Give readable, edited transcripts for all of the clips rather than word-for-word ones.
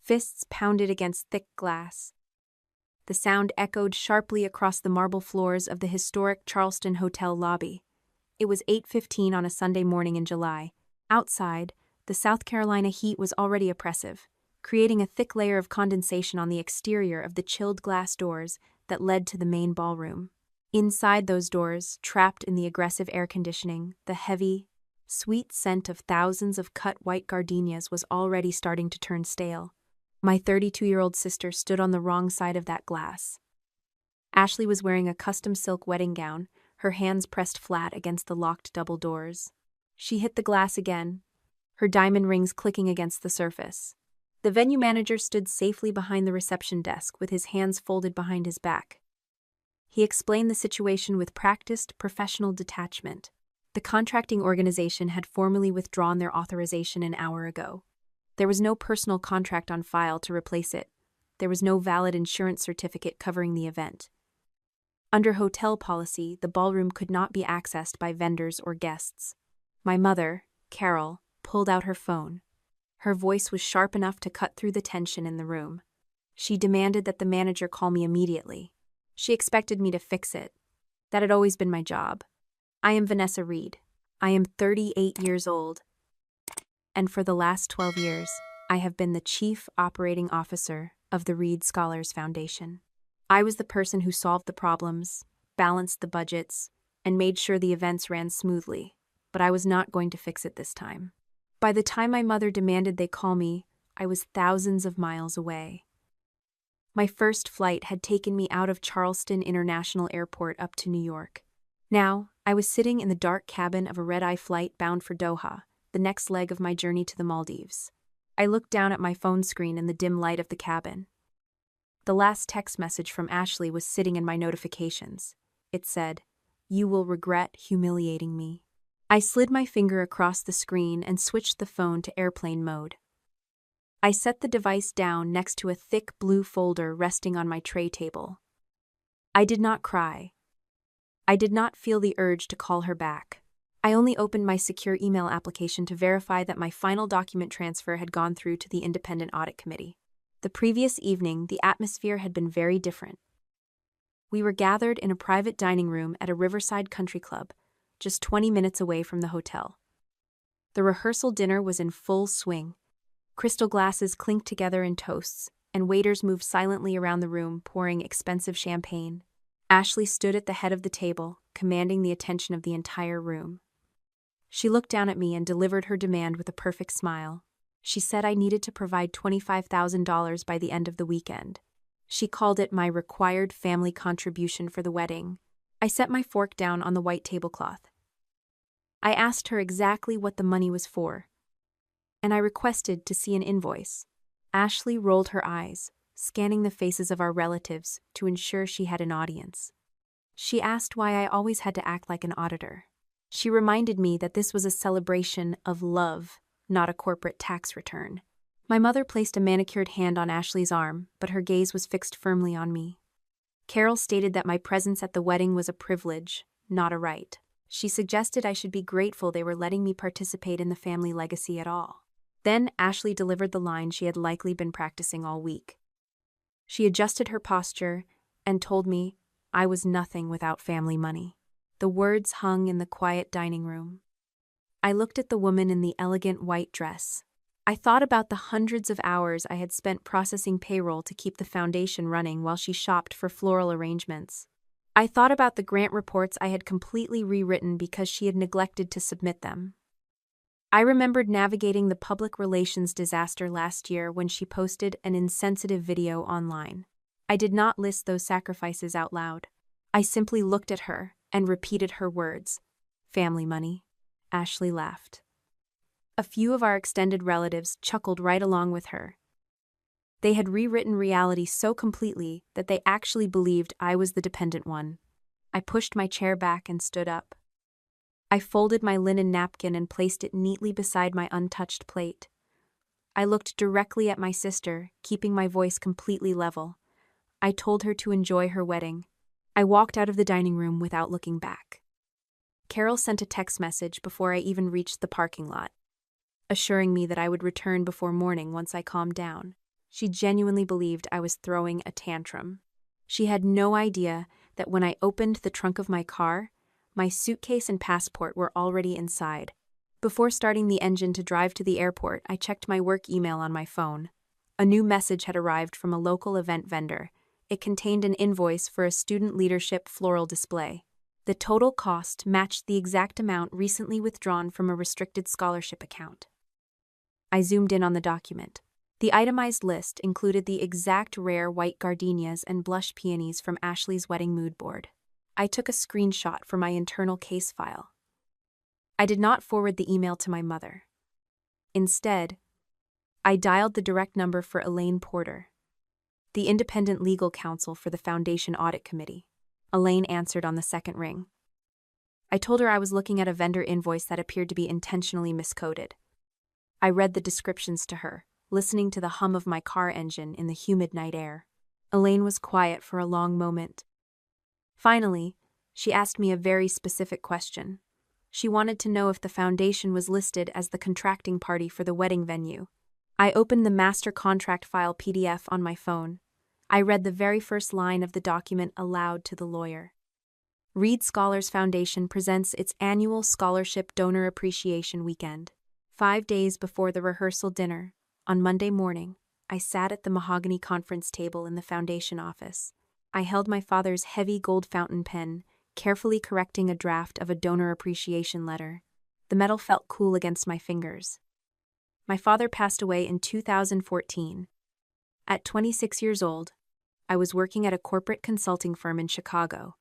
Fists pounded against thick glass. The sound echoed sharply across the marble floors of the historic Charleston Hotel lobby. It was 8:15 on a Sunday morning in July. Outside, the South Carolina heat was already oppressive, creating a thick layer of condensation on the exterior of the chilled glass doors that led to the main ballroom. Inside those doors, trapped in the aggressive air conditioning, the heavy, sweet scent of thousands of cut white gardenias was already starting to turn stale. My 32-year-old sister stood on the wrong side of that glass. Ashley was wearing a custom silk wedding gown, her hands pressed flat against the locked double doors. She hit the glass again, her diamond rings clicking against the surface. The venue manager stood safely behind the reception desk with his hands folded behind his back. He explained the situation with practiced, professional detachment. The contracting organization had formally withdrawn their authorization an hour ago. There was no personal contract on file to replace it. There was no valid insurance certificate covering the event. Under hotel policy, the ballroom could not be accessed by vendors or guests. My mother, Carol, pulled out her phone. Her voice was sharp enough to cut through the tension in the room. She demanded that the manager call me immediately. She expected me to fix it. That had always been my job. I am Vanessa Reed. I am 38 years old. And for the last 12 years, I have been the Chief Operating Officer of the Reed Scholars Foundation. I was the person who solved the problems, balanced the budgets, and made sure the events ran smoothly, but I was not going to fix it this time. By the time my mother demanded they call me, I was thousands of miles away. My first flight had taken me out of Charleston International Airport up to New York. Now, I was sitting in the dark cabin of a red-eye flight bound for Doha, the next leg of my journey to the Maldives. I looked down at my phone screen in the dim light of the cabin. The last text message from Ashley was sitting in my notifications. It said, "You will regret humiliating me." I slid my finger across the screen and switched the phone to airplane mode. I set the device down next to a thick blue folder resting on my tray table. I did not cry. I did not feel the urge to call her back. I only opened my secure email application to verify that my final document transfer had gone through to the Independent Audit Committee. The previous evening, the atmosphere had been very different. We were gathered in a private dining room at a riverside country club, just 20 minutes away from the hotel. The rehearsal dinner was in full swing. Crystal glasses clinked together in toasts, and waiters moved silently around the room, pouring expensive champagne. Ashley stood at the head of the table, commanding the attention of the entire room. She looked down at me and delivered her demand with a perfect smile. She said I needed to provide $25,000 by the end of the weekend. She called it my required family contribution for the wedding. I set my fork down on the white tablecloth. I asked her exactly what the money was for, and I requested to see an invoice. Ashley rolled her eyes, scanning the faces of our relatives to ensure she had an audience. She asked why I always had to act like an auditor. She reminded me that this was a celebration of love, not a corporate tax return. My mother placed a manicured hand on Ashley's arm, but her gaze was fixed firmly on me. Carol stated that my presence at the wedding was a privilege, not a right. She suggested I should be grateful they were letting me participate in the family legacy at all. Then Ashley delivered the line she had likely been practicing all week. She adjusted her posture and told me I was nothing without family money. The words hung in the quiet dining room. I looked at the woman in the elegant white dress. I thought about the hundreds of hours I had spent processing payroll to keep the foundation running while she shopped for floral arrangements. I thought about the grant reports I had completely rewritten because she had neglected to submit them. I remembered navigating the public relations disaster last year when she posted an insensitive video online. I did not list those sacrifices out loud. I simply looked at her and repeated her words. Family money. Ashley laughed. A few of our extended relatives chuckled right along with her. They had rewritten reality so completely that they actually believed I was the dependent one. I pushed my chair back and stood up. I folded my linen napkin and placed it neatly beside my untouched plate. I looked directly at my sister, keeping my voice completely level. I told her to enjoy her wedding. I walked out of the dining room without looking back. Carol sent a text message before I even reached the parking lot, assuring me that I would return before morning once I calmed down. She genuinely believed I was throwing a tantrum. She had no idea that when I opened the trunk of my car, my suitcase and passport were already inside. Before starting the engine to drive to the airport, I checked my work email on my phone. A new message had arrived from a local event vendor. It contained an invoice for a student leadership floral display. The total cost matched the exact amount recently withdrawn from a restricted scholarship account. I zoomed in on the document. The itemized list included the exact rare white gardenias and blush peonies from Ashley's wedding mood board. I took a screenshot for my internal case file. I did not forward the email to my mother. Instead, I dialed the direct number for Elaine Porter, the independent legal counsel for the Foundation Audit Committee. Elaine answered on the second ring. I told her I was looking at a vendor invoice that appeared to be intentionally miscoded. I read the descriptions to her, listening to the hum of my car engine in the humid night air. Elaine was quiet for a long moment. Finally, she asked me a very specific question. She wanted to know if the foundation was listed as the contracting party for the wedding venue. I opened the master contract file PDF on my phone. I read the very first line of the document aloud to the lawyer. Reed Scholars Foundation presents its annual Scholarship Donor Appreciation Weekend. 5 days before the rehearsal dinner, on Monday morning, I sat at the mahogany conference table in the foundation office. I held my father's heavy gold fountain pen, carefully correcting a draft of a donor appreciation letter. The metal felt cool against my fingers. My father passed away in 2014. At 26 years old, I was working at a corporate consulting firm in Chicago,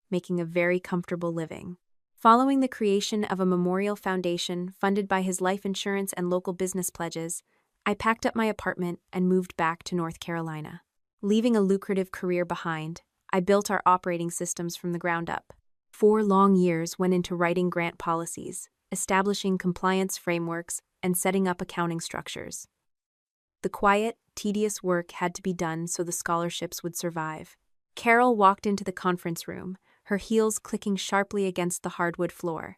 making a very comfortable living. Following the creation of a memorial foundation funded by his life insurance and local business pledges, I packed up my apartment and moved back to North Carolina. Leaving a lucrative career behind, I built our operating systems from the ground up. 4 long years went into writing grant policies, establishing compliance frameworks, and setting up accounting structures. The quiet, tedious work had to be done so the scholarships would survive. Carol walked into the conference room, her heels clicking sharply against the hardwood floor.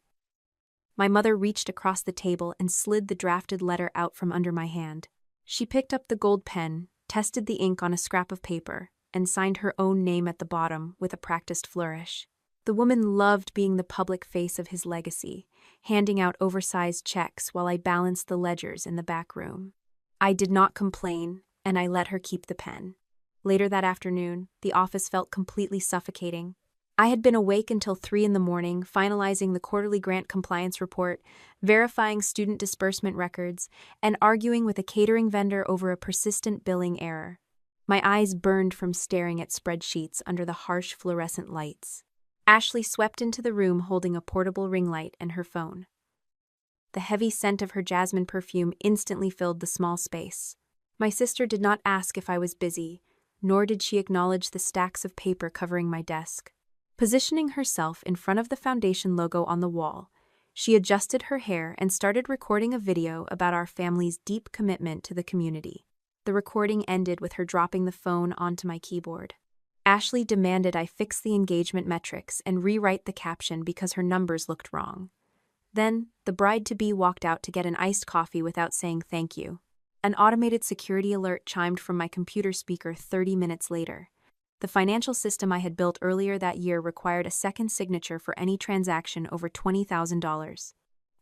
My mother reached across the table and slid the drafted letter out from under my hand. She picked up the gold pen, tested the ink on a scrap of paper, and signed her own name at the bottom with a practiced flourish. The woman loved being the public face of his legacy, handing out oversized checks while I balanced the ledgers in the back room. I did not complain, and I let her keep the pen. Later that afternoon, the office felt completely suffocating. I had been awake until 3 in the morning, finalizing the quarterly grant compliance report, verifying student disbursement records, and arguing with a catering vendor over a persistent billing error. My eyes burned from staring at spreadsheets under the harsh fluorescent lights. Ashley swept into the room holding a portable ring light and her phone. The heavy scent of her jasmine perfume instantly filled the small space. My sister did not ask if I was busy, nor did she acknowledge the stacks of paper covering my desk. Positioning herself in front of the foundation logo on the wall, she adjusted her hair and started recording a video about our family's deep commitment to the community. The recording ended with her dropping the phone onto my keyboard. Ashley demanded I fix the engagement metrics and rewrite the caption because her numbers looked wrong. Then, the bride-to-be walked out to get an iced coffee without saying thank you. An automated security alert chimed from my computer speaker 30 minutes later. The financial system I had built earlier that year required a second signature for any transaction over $20,000.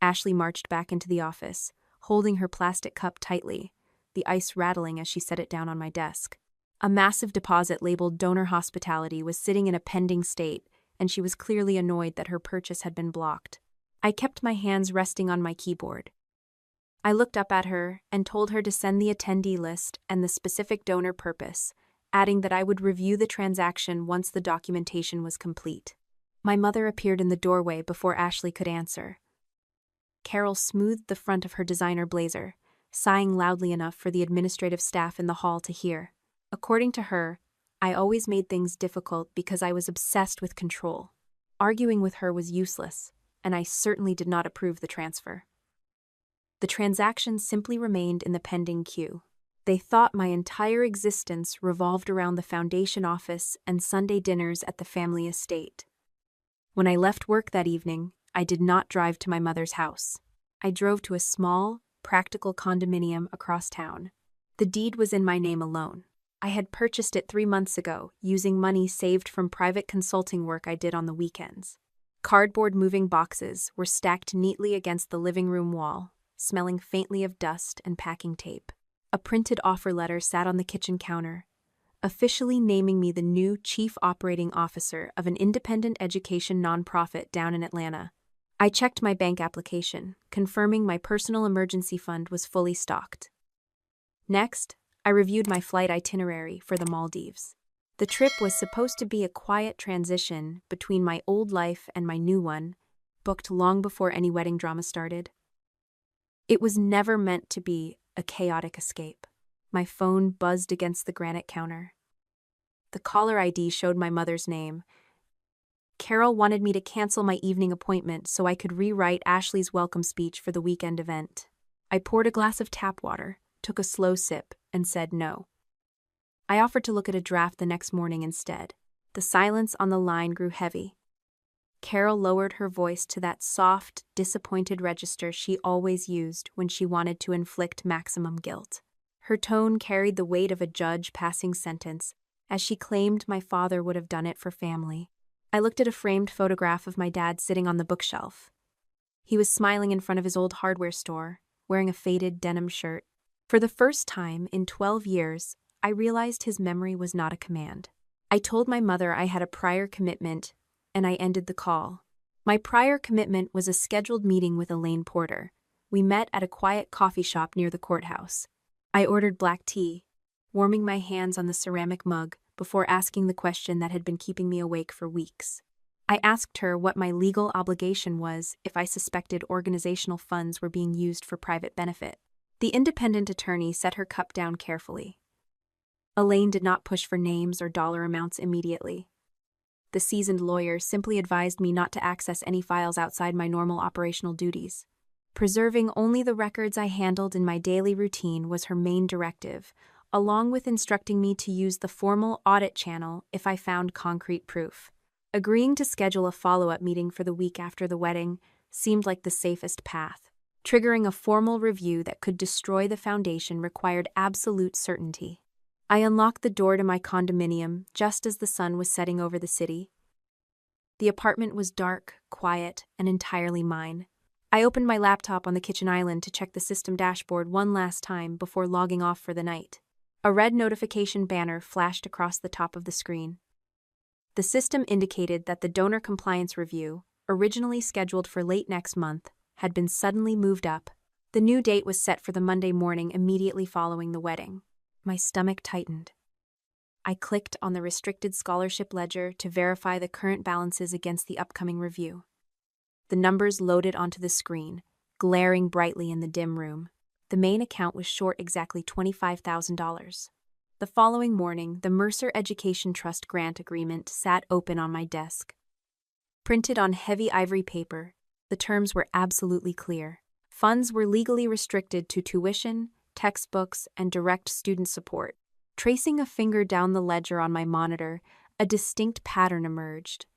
Ashley marched back into the office, holding her plastic cup tightly, the ice rattling as she set it down on my desk. A massive deposit labeled Donor Hospitality was sitting in a pending state, and she was clearly annoyed that her purchase had been blocked. I kept my hands resting on my keyboard. I looked up at her and told her to send the attendee list and the specific donor purpose, adding that I would review the transaction once the documentation was complete. My mother appeared in the doorway before Ashley could answer. Carol smoothed the front of her designer blazer, sighing loudly enough for the administrative staff in the hall to hear. According to her, I always made things difficult because I was obsessed with control. Arguing with her was useless, and I certainly did not approve the transfer. The transaction simply remained in the pending queue. They thought my entire existence revolved around the foundation office and Sunday dinners at the family estate. When I left work that evening, I did not drive to my mother's house. I drove to a small, practical condominium across town. The deed was in my name alone. I had purchased it 3 months ago, using money saved from private consulting work I did on the weekends. Cardboard moving boxes were stacked neatly against the living room wall, smelling faintly of dust and packing tape. A printed offer letter sat on the kitchen counter, officially naming me the new chief operating officer of an independent education nonprofit down in Atlanta. I checked my bank application, confirming my personal emergency fund was fully stocked. Next, I reviewed my flight itinerary for the Maldives. The trip was supposed to be a quiet transition between my old life and my new one, booked long before any wedding drama started. It was never meant to be a chaotic escape. My phone buzzed against the granite counter. The caller ID showed my mother's name. Carol wanted me to cancel my evening appointment so I could rewrite Ashley's welcome speech for the weekend event. I poured a glass of tap water, took a slow sip, and said no. I offered to look at a draft the next morning instead. The silence on the line grew heavy. Carol lowered her voice to that soft, disappointed register she always used when she wanted to inflict maximum guilt. Her tone carried the weight of a judge passing sentence, as she claimed my father would have done it for family. I looked at a framed photograph of my dad sitting on the bookshelf. He was smiling in front of his old hardware store, wearing a faded denim shirt. For the first time in 12 years, I realized his memory was not a command. I told my mother I had a prior commitment, and I ended the call. My prior commitment was a scheduled meeting with Elaine Porter. We met at a quiet coffee shop near the courthouse. I ordered black tea, warming my hands on the ceramic mug before asking the question that had been keeping me awake for weeks. I asked her what my legal obligation was if I suspected organizational funds were being used for private benefit. The independent attorney set her cup down carefully. Elaine did not push for names or dollar amounts immediately. The seasoned lawyer simply advised me not to access any files outside my normal operational duties. Preserving only the records I handled in my daily routine was her main directive, along with instructing me to use the formal audit channel if I found concrete proof. Agreeing to schedule a follow-up meeting for the week after the wedding seemed like the safest path. Triggering a formal review that could destroy the foundation required absolute certainty. I unlocked the door to my condominium just as the sun was setting over the city. The apartment was dark, quiet, and entirely mine. I opened my laptop on the kitchen island to check the system dashboard one last time before logging off for the night. A red notification banner flashed across the top of the screen. The system indicated that the donor compliance review, originally scheduled for late next month, had been suddenly moved up. The new date was set for the Monday morning immediately following the wedding. My stomach tightened. I clicked on the restricted scholarship ledger to verify the current balances against the upcoming review. The numbers loaded onto the screen, glaring brightly in the dim room. The main account was short exactly $25,000. The following morning, the Mercer Education Trust grant agreement sat open on my desk. Printed on heavy ivory paper, the terms were absolutely clear. Funds were legally restricted to tuition, textbooks, and direct student support. Tracing a finger down the ledger on my monitor, a distinct pattern emerged.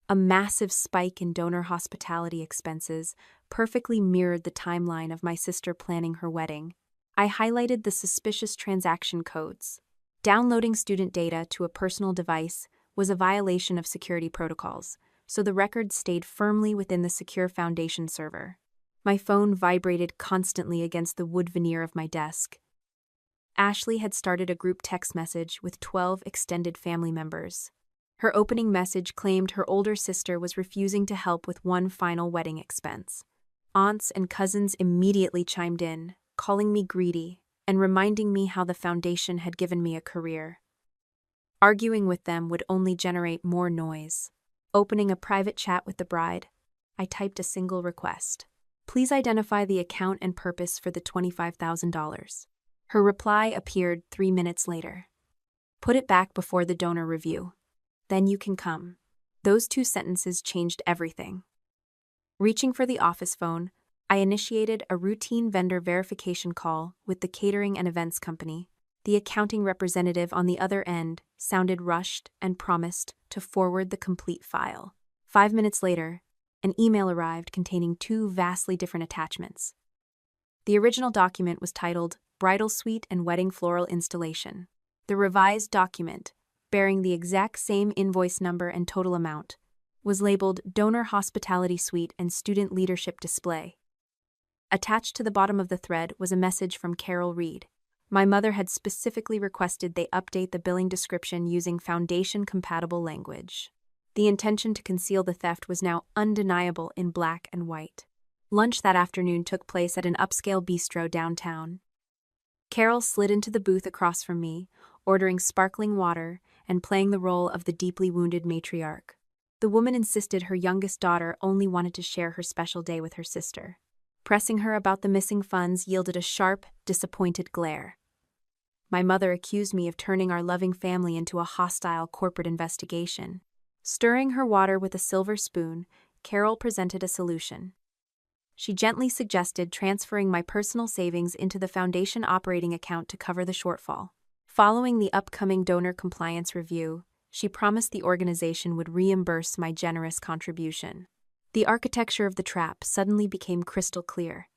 A massive spike in donor hospitality expenses perfectly mirrored the timeline of my sister planning her wedding. I highlighted the suspicious transaction codes. Downloading student data to a personal device was a violation of security protocols, so the records stayed firmly within the secure foundation server. My phone vibrated constantly against the wood veneer of my desk. Ashley had started a group text message with 12 extended family members. Her opening message claimed her older sister was refusing to help with one final wedding expense. Aunts and cousins immediately chimed in, calling me greedy and reminding me how the foundation had given me a career. Arguing with them would only generate more noise. Opening a private chat with the bride, I typed a single request. Please identify the account and purpose for the $25,000. Her reply appeared 3 minutes later. Put it back before the donor review. Then you can come. Those 2 sentences changed everything. Reaching for the office phone, I initiated a routine vendor verification call with the catering and events company. The accounting representative on the other end sounded rushed and promised to forward the complete file. 5 minutes later, an email arrived containing 2 vastly different attachments. The original document was titled bridal suite and wedding floral installation. The revised document, bearing the exact same invoice number and total amount, was labeled Donor Hospitality Suite and Student Leadership Display. Attached to the bottom of the thread was a message from Carol Reed. My mother had specifically requested they update the billing description using Foundation-compatible language. The intention to conceal the theft was now undeniable in black and white. Lunch that afternoon took place at an upscale bistro downtown. Carol slid into the booth across from me, ordering sparkling water and playing the role of the deeply wounded matriarch. The woman insisted her youngest daughter only wanted to share her special day with her sister. Pressing her about the missing funds yielded a sharp, disappointed glare. My mother accused me of turning our loving family into a hostile corporate investigation. Stirring her water with a silver spoon, Carol presented a solution. She gently suggested transferring my personal savings into the Foundation operating account to cover the shortfall. Following the upcoming donor compliance review, she promised the organization would reimburse my generous contribution. The architecture of the trap suddenly became crystal clear.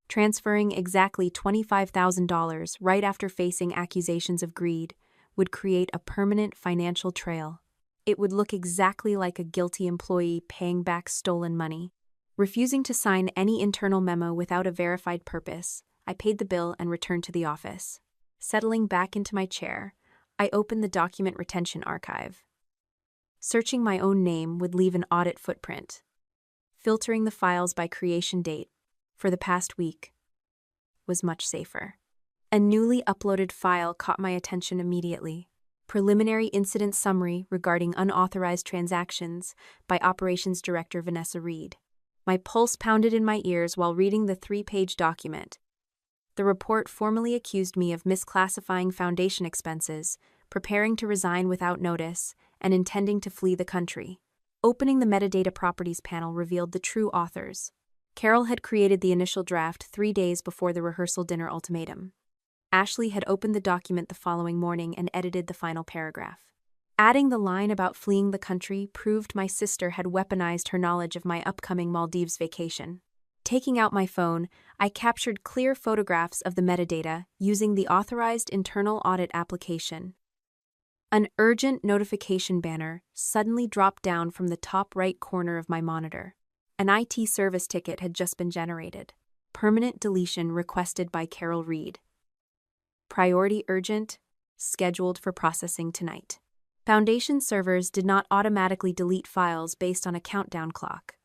Transferring exactly $25,000 right after facing accusations of greed would create a permanent financial trail. It would look exactly like a guilty employee paying back stolen money. Refusing to sign any internal memo without a verified purpose, I paid the bill and returned to the office. Settling back into my chair, I opened the document retention archive. Searching my own name would leave an audit footprint. Filtering the files by creation date, for the past week, was much safer. A newly uploaded file caught my attention immediately. Preliminary Incident Summary regarding unauthorized transactions by Operations Director Vanessa Reed. My pulse pounded in my ears while reading the 3-page document. The report formally accused me of misclassifying Foundation expenses, preparing to resign without notice, and intending to flee the country. Opening the metadata properties panel revealed the true authors. Carol had created the initial draft 3 days before the rehearsal dinner ultimatum. Ashley had opened the document the following morning and edited the final paragraph. Adding the line about fleeing the country proved my sister had weaponized her knowledge of my upcoming Maldives vacation. Taking out my phone, I captured clear photographs of the metadata using the authorized internal audit application. An urgent notification banner suddenly dropped down from the top right corner of my monitor. An IT service ticket had just been generated. Permanent deletion requested by Carol Reed. Priority urgent, scheduled for processing tonight. Foundation servers did not automatically delete files based on a countdown clock.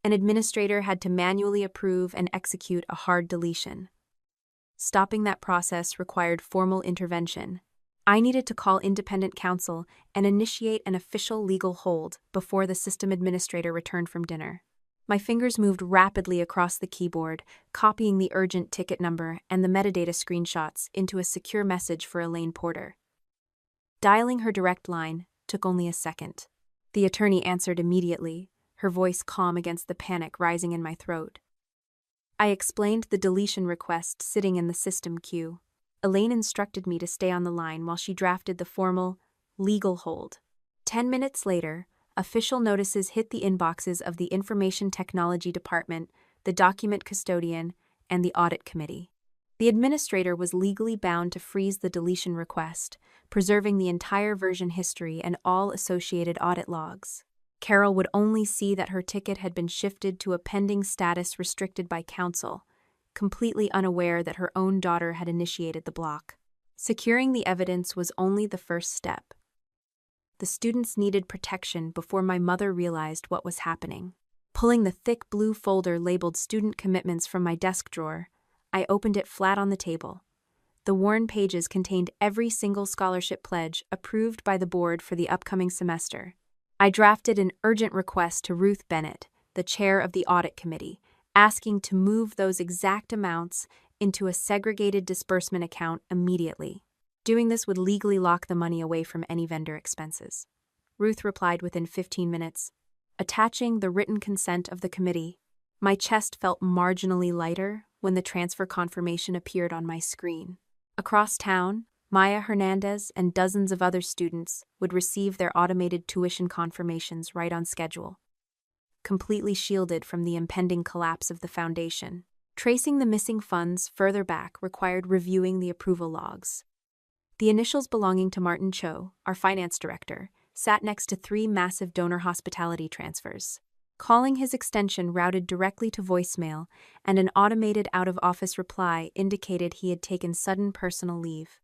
An administrator had to manually approve and execute a hard deletion. Stopping that process required formal intervention. I needed to call independent counsel and initiate an official legal hold before the system administrator returned from dinner. My fingers moved rapidly across the keyboard, copying the urgent ticket number and the metadata screenshots into a secure message for Elaine Porter. Dialing her direct line took only a second. The attorney answered immediately, her voice calm against the panic rising in my throat. I explained the deletion request sitting in the system queue. Elaine instructed me to stay on the line while she drafted the formal, legal hold. 10 minutes later, official notices hit the inboxes of the Information Technology Department, the document custodian, and the audit committee. The administrator was legally bound to freeze the deletion request, preserving the entire version history and all associated audit logs. Carol would only see that her ticket had been shifted to a pending status restricted by counsel, completely unaware that her own daughter had initiated the block. Securing the evidence was only the first step. The students needed protection before my mother realized what was happening. Pulling the thick blue folder labeled Student Commitments from my desk drawer, I opened it flat on the table. The worn pages contained every single scholarship pledge approved by the board for the upcoming semester. I drafted an urgent request to Ruth Bennett, the chair of the audit committee, asking to move those exact amounts into a segregated disbursement account immediately. Doing this would legally lock the money away from any vendor expenses. Ruth replied within 15 minutes, attaching the written consent of the committee. My chest felt marginally lighter when the transfer confirmation appeared on my screen. Across town, Maya Hernandez and dozens of other students would receive their automated tuition confirmations right on schedule, completely shielded from the impending collapse of the foundation. Tracing the missing funds further back required reviewing the approval logs. The initials belonging to Martin Cho, our finance director, sat next to 3 massive donor hospitality transfers. Calling his extension routed directly to voicemail, and an automated out-of-office reply indicated he had taken sudden personal leave.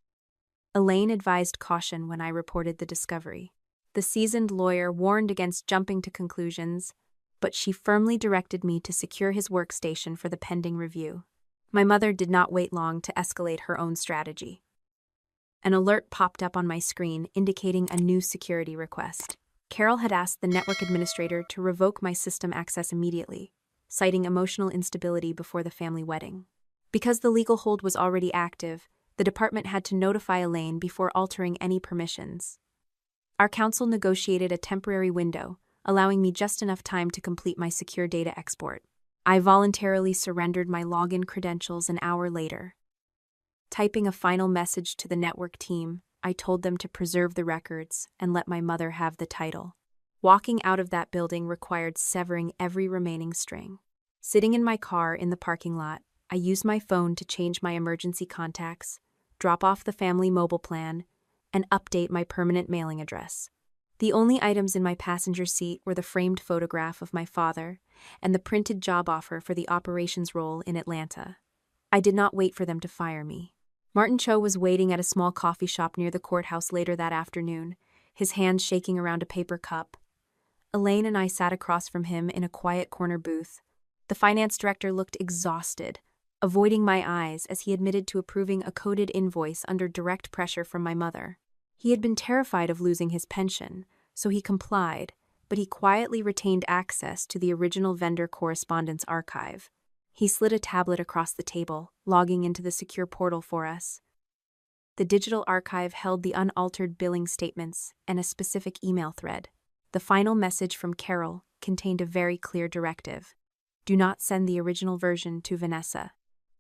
Elaine advised caution when I reported the discovery. The seasoned lawyer warned against jumping to conclusions, but she firmly directed me to secure his workstation for the pending review. My mother did not wait long to escalate her own strategy. An alert popped up on my screen indicating a new security request. Carol had asked the network administrator to revoke my system access immediately, citing emotional instability before the family wedding. Because the legal hold was already active, the department had to notify Elaine before altering any permissions. Our counsel negotiated a temporary window, allowing me just enough time to complete my secure data export. I voluntarily surrendered my login credentials an hour later. Typing a final message to the network team, I told them to preserve the records and let my mother have the title. Walking out of that building required severing every remaining string. Sitting in my car in the parking lot, I used my phone to change my emergency contacts, drop off the family mobile plan, and update my permanent mailing address. The only items in my passenger seat were the framed photograph of my father and the printed job offer for the operations role in Atlanta. I did not wait for them to fire me. Martin Cho was waiting at a small coffee shop near the courthouse later that afternoon, his hands shaking around a paper cup. Elaine and I sat across from him in a quiet corner booth. The finance director looked exhausted, avoiding my eyes as he admitted to approving a coded invoice under direct pressure from my mother. He had been terrified of losing his pension, so he complied, but he quietly retained access to the original vendor correspondence archive. He slid a tablet across the table, logging into the secure portal for us. The digital archive held the unaltered billing statements and a specific email thread. The final message from Carol contained a very clear directive. Do not send the original version to Vanessa.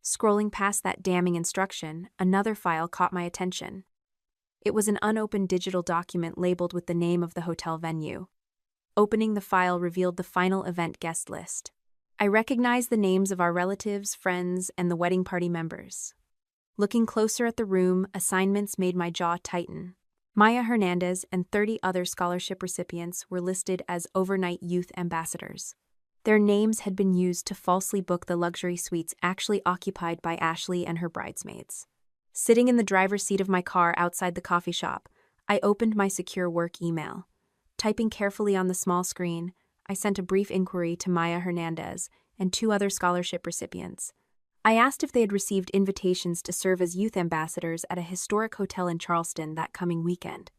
Scrolling past that damning instruction, another file caught my attention. It was an unopened digital document labeled with the name of the hotel venue. Opening the file revealed the final event guest list. I recognized the names of our relatives, friends, and the wedding party members. Looking closer at the room, assignments made my jaw tighten. Maya Hernandez and 30 other scholarship recipients were listed as overnight youth ambassadors. Their names had been used to falsely book the luxury suites actually occupied by Ashley and her bridesmaids. Sitting in the driver's seat of my car outside the coffee shop, I opened my secure work email. Typing carefully on the small screen, I sent a brief inquiry to Maya Hernandez and 2 other scholarship recipients. I asked if they had received invitations to serve as youth ambassadors at a historic hotel in Charleston that coming weekend.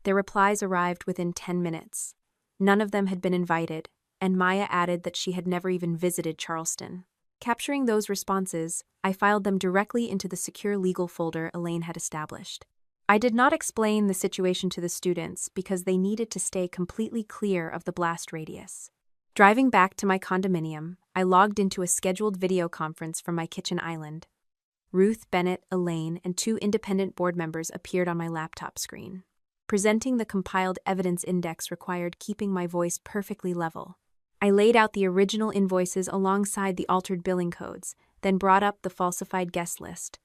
Their replies arrived within 10 minutes. None of them had been invited, and Maya added that she had never even visited Charleston. Capturing those responses, I filed them directly into the secure legal folder Elaine had established. I did not explain the situation to the students because they needed to stay completely clear of the blast radius. Driving back to my condominium, I logged into a scheduled video conference from my kitchen island. Ruth, Bennett, Elaine, and 2 independent board members appeared on my laptop screen. Presenting the compiled evidence index required keeping my voice perfectly level. I laid out the original invoices alongside the altered billing codes, then brought up the falsified guest list.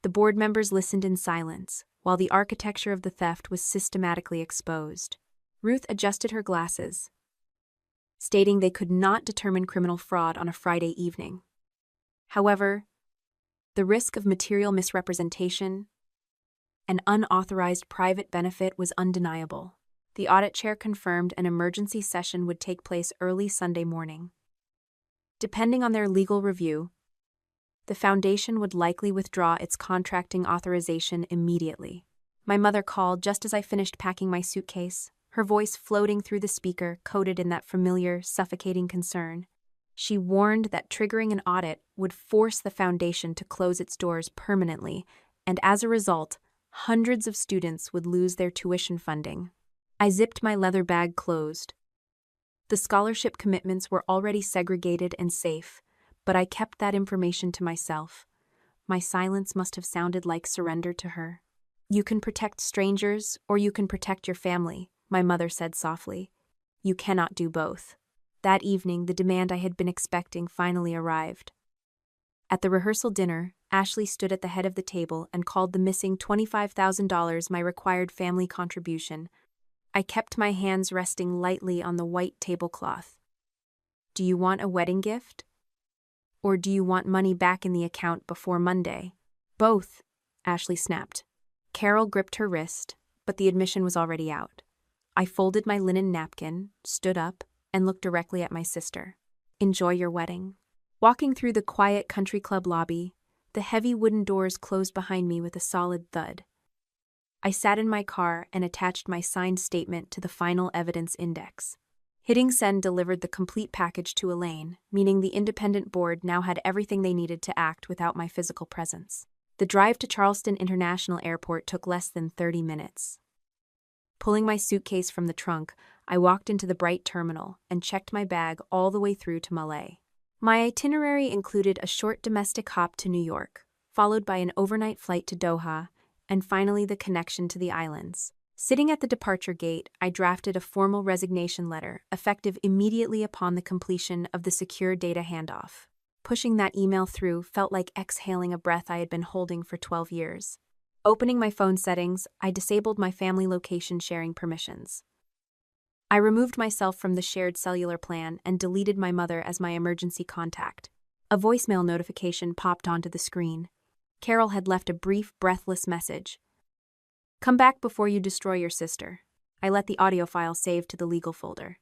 The board members listened in silence, while the architecture of the theft was systematically exposed. Ruth adjusted her glasses, stating they could not determine criminal fraud on a Friday evening. However, the risk of material misrepresentation and unauthorized private benefit was undeniable. The audit chair confirmed an emergency session would take place early Sunday morning. Depending on their legal review, the foundation would likely withdraw its contracting authorization immediately. My mother called just as I finished packing my suitcase, her voice floating through the speaker, coded in that familiar, suffocating concern. She warned that triggering an audit would force the foundation to close its doors permanently, and as a result, hundreds of students would lose their tuition funding. I zipped my leather bag closed. The scholarship commitments were already segregated and safe, but I kept that information to myself. My silence must have sounded like surrender to her. You can protect strangers, or you can protect your family, my mother said softly. You cannot do both. That evening, the demand I had been expecting finally arrived. At the rehearsal dinner, Ashley stood at the head of the table and called the missing $25,000 my required family contribution. I kept my hands resting lightly on the white tablecloth. Do you want a wedding gift? Or do you want money back in the account before Monday? Both, Ashley snapped. Carol gripped her wrist, but the admission was already out. I folded my linen napkin, stood up, and looked directly at my sister. Enjoy your wedding. Walking through the quiet country club lobby, the heavy wooden doors closed behind me with a solid thud. I sat in my car and attached my signed statement to the final evidence index. Hitting send delivered the complete package to Elaine, meaning the independent board now had everything they needed to act without my physical presence. The drive to Charleston International Airport took less than 30 minutes. Pulling my suitcase from the trunk, I walked into the bright terminal and checked my bag all the way through to Malé. My itinerary included a short domestic hop to New York, followed by an overnight flight to Doha, and finally the connection to the islands. Sitting at the departure gate, I drafted a formal resignation letter, effective immediately upon the completion of the secure data handoff. Pushing that email through felt like exhaling a breath I had been holding for 12 years. Opening my phone settings, I disabled my family location sharing permissions. I removed myself from the shared cellular plan and deleted my mother as my emergency contact. A voicemail notification popped onto the screen. Carol had left a brief, breathless message. Come back before you destroy your sister. I let the audio file save to the legal folder.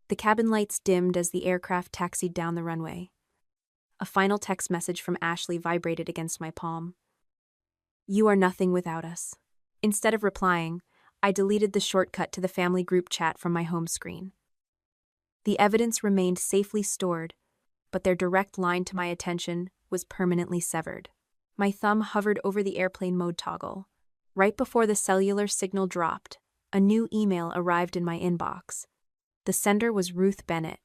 The cabin lights dimmed as the aircraft taxied down the runway. A final text message from Ashley vibrated against my palm. You are nothing without us. Instead of replying, I deleted the shortcut to the family group chat from my home screen. The evidence remained safely stored, but their direct line to my attention was permanently severed. My thumb hovered over the airplane mode toggle. Right before the cellular signal dropped, a new email arrived in my inbox. The sender was Ruth Bennett.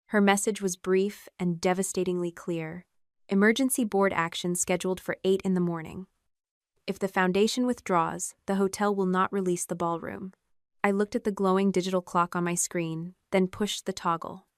Her message was brief and devastatingly clear. Emergency board action scheduled for 8 in the morning. If the foundation withdraws, the hotel will not release the ballroom. I looked at the glowing digital clock on my screen, then pushed the toggle.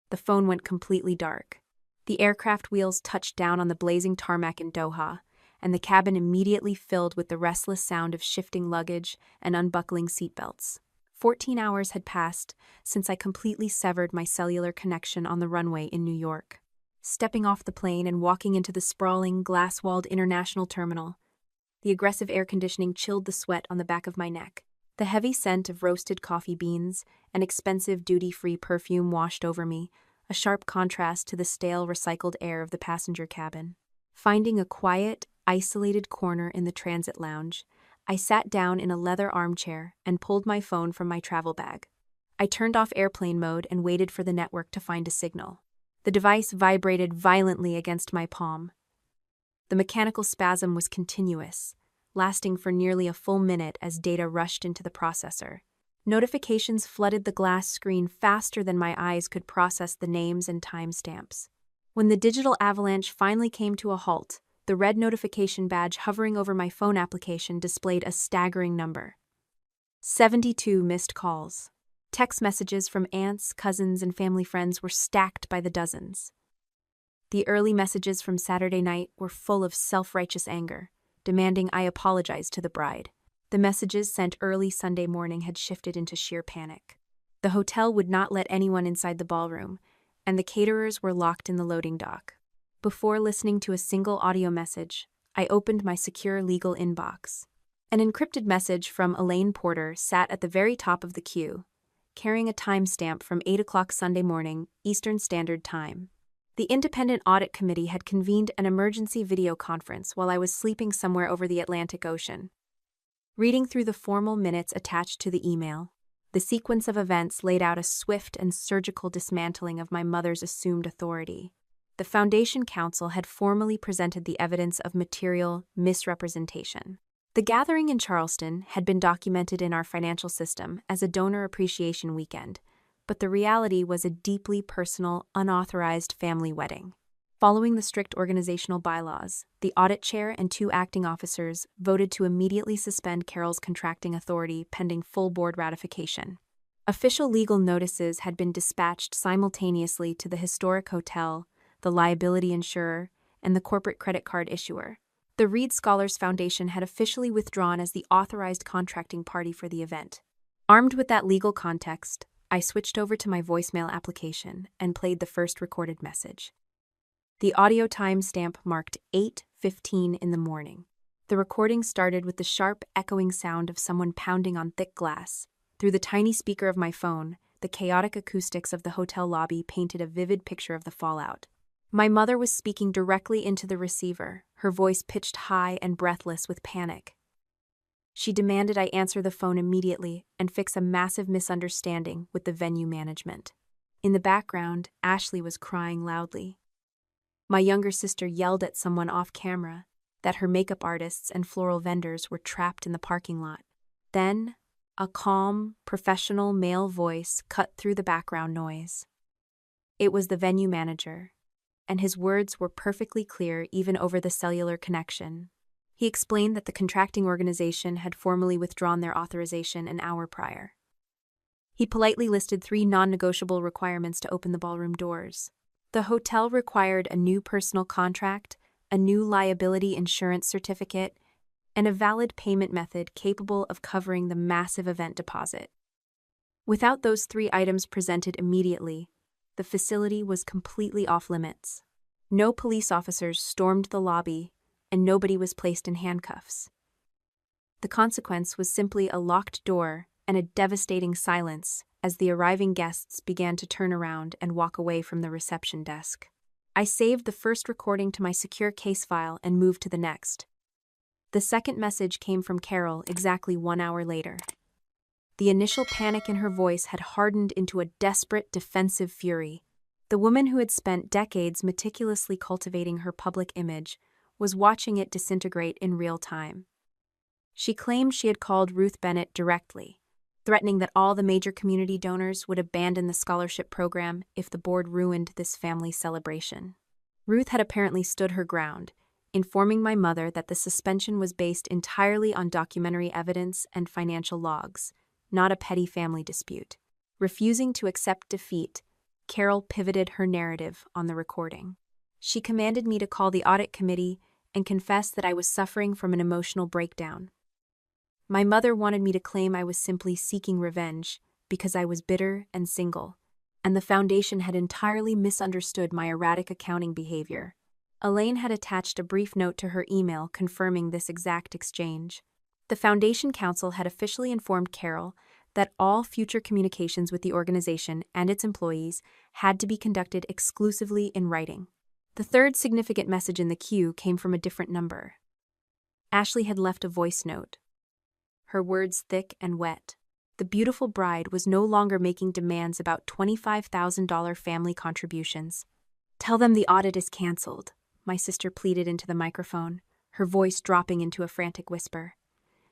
The phone went completely dark. The aircraft wheels touched down on the blazing tarmac in Doha, and the cabin immediately filled with the restless sound of shifting luggage and unbuckling seatbelts. 14 hours had passed since I completely severed my cellular connection on the runway in New York. Stepping off the plane and walking into the sprawling, glass-walled international terminal, the aggressive air conditioning chilled the sweat on the back of my neck. The heavy scent of roasted coffee beans and expensive duty-free perfume washed over me, a sharp contrast to the stale, recycled air of the passenger cabin. Finding a quiet, isolated corner in the transit lounge, I sat down in a leather armchair and pulled my phone from my travel bag. I turned off airplane mode and waited for the network to find a signal. The device vibrated violently against my palm. The mechanical spasm was continuous, lasting for nearly a full minute as data rushed into the processor. Notifications flooded the glass screen faster than my eyes could process the names and timestamps. When the digital avalanche finally came to a halt, the red notification badge hovering over my phone application displayed a staggering number. 72 missed calls. Text messages from aunts, cousins, and family friends were stacked by the dozens. The early messages from Saturday night were full of self-righteous anger, demanding I apologize to the bride. The messages sent early Sunday morning had shifted into sheer panic. The hotel would not let anyone inside the ballroom, and the caterers were locked in the loading dock. Before listening to a single audio message, I opened my secure legal inbox. An encrypted message from Elaine Porter sat at the very top of the queue, carrying a timestamp from 8 o'clock Sunday morning, Eastern Standard Time. The Independent Audit Committee had convened an emergency video conference while I was sleeping somewhere over the Atlantic Ocean. Reading through the formal minutes attached to the email, the sequence of events laid out a swift and surgical dismantling of my mother's assumed authority. The Foundation Council had formally presented the evidence of material misrepresentation. The gathering in Charleston had been documented in our financial system as a donor appreciation weekend, but the reality was a deeply personal, unauthorized family wedding. Following the strict organizational bylaws, the audit chair and 2 acting officers voted to immediately suspend Carol's contracting authority pending full board ratification. Official legal notices had been dispatched simultaneously to the historic hotel, the liability insurer, and the corporate credit card issuer. The Reed Scholars Foundation had officially withdrawn as the authorized contracting party for the event. Armed with that legal context, I switched over to my voicemail application and played the first recorded message. The audio timestamp marked 8:15 in the morning. The recording started with the sharp, echoing sound of someone pounding on thick glass. Through the tiny speaker of my phone, the chaotic acoustics of the hotel lobby painted a vivid picture of the fallout. My mother was speaking directly into the receiver, her voice pitched high and breathless with panic. She demanded I answer the phone immediately and fix a massive misunderstanding with the venue management. In the background, Ashley was crying loudly. My younger sister yelled at someone off camera that her makeup artists and floral vendors were trapped in the parking lot. Then, a calm, professional male voice cut through the background noise. It was the venue manager, and his words were perfectly clear even over the cellular connection. He explained that the contracting organization had formally withdrawn their authorization an hour prior. He politely listed 3 non-negotiable requirements to open the ballroom doors. The hotel required a new personal contract, a new liability insurance certificate, and a valid payment method capable of covering the massive event deposit. Without those 3 items presented immediately, the facility was completely off-limits. No police officers stormed the lobby, and nobody was placed in handcuffs. The consequence was simply a locked door and a devastating silence as the arriving guests began to turn around and walk away from the reception desk. I saved the first recording to my secure case file and moved to the next. The second message came from Carol exactly 1 hour later. The initial panic in her voice had hardened into a desperate, defensive fury. The woman who had spent decades meticulously cultivating her public image was watching it disintegrate in real time. She claimed she had called Ruth Bennett directly, threatening that all the major community donors would abandon the scholarship program if the board ruined this family celebration. Ruth had apparently stood her ground, informing my mother that the suspension was based entirely on documentary evidence and financial logs, not a petty family dispute. Refusing to accept defeat, Carol pivoted her narrative on the recording. She commanded me to call the audit committee and confess that I was suffering from an emotional breakdown. My mother wanted me to claim I was simply seeking revenge because I was bitter and single, and the foundation had entirely misunderstood my erratic accounting behavior. Elaine had attached a brief note to her email confirming this exact exchange. The Foundation Council had officially informed Carol that all future communications with the organization and its employees had to be conducted exclusively in writing. The third significant message in the queue came from a different number. Ashley had left a voice note, her words thick and wet. The beautiful bride was no longer making demands about $25,000 family contributions. "Tell them the audit is canceled," my sister pleaded into the microphone, her voice dropping into a frantic whisper.